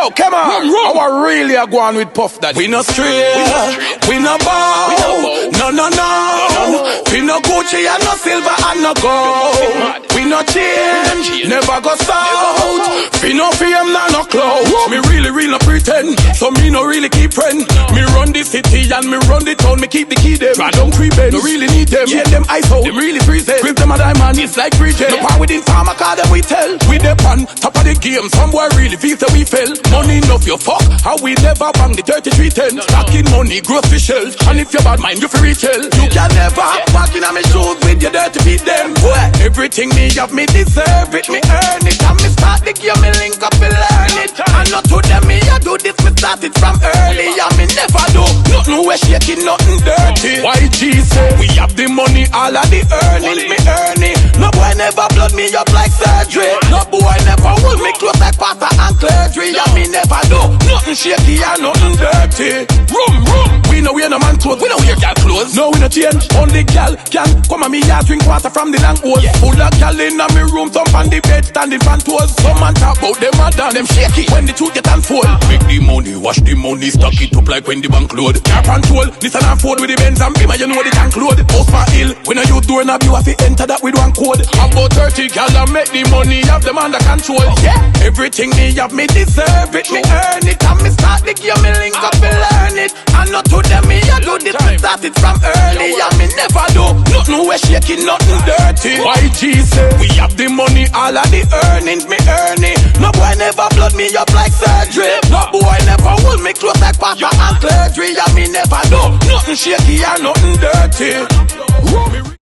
Yo, come on. Our really are going with Puff Daddy. We no straight, we no bow, no. We no Gucci and no silver and no gold. We no change, never go south. We no fame, no clout. Me really no pretend, so me no really keep friend. Me run the city and me run the town. Me keep the key them. I don't creep in, no really need them. Yeah, them ice out, them really freeze them. Grip them a diamond, it's like retail. No power within farmer car them we tell. We the pan, top of the game, somewhere really feel that we fell. Money enough you fuck, how we never bang the 3310. Stacking money, grocery shelves. And if you bad mind, you free retail. You can never walk in on me shoes with your dirty feet them. Everything me have, me deserve it, me earn it. And me start the game, me link up, me learn it. And not to them, me I do this, me start it from early. And me never do nothing we shaking, nothing dirty. YG say, we have the money, all of the earnings, me earn it. No boy never blood me up like surgery. No boy never hold me close like pasta and clergy. And me never do nothing shaky and nothing dirty. We know we no man clothes, we know wear gal clothes. No we no change, only gal can come and me yard drink water from the long hole. Full of gal in me room, thump on the bed, standing fan toes. Some man talk about them and down, them shaky when the truth get unfold. Make the money, wash the money, stock it up like when the bank load. Car control, listen and Ford with the Benz and Beamer, you know the tank load. House for hill, when I use door knob, you have to enter that with one code. About 30 gal and make the money, have them under control. Yeah, everything me have, me deserve it, me earn it. And me start the game, me link up, me learn it. And not to them, me I do this, me start it from early. And me never do nothing we shaking, nothing dirty. YG say, we have the money, all of the earnings, me earn it. No boy never blood me up like surgery. No boy never hold me close like pasta and clergy. And me never do nothing shaky and nothing dirty.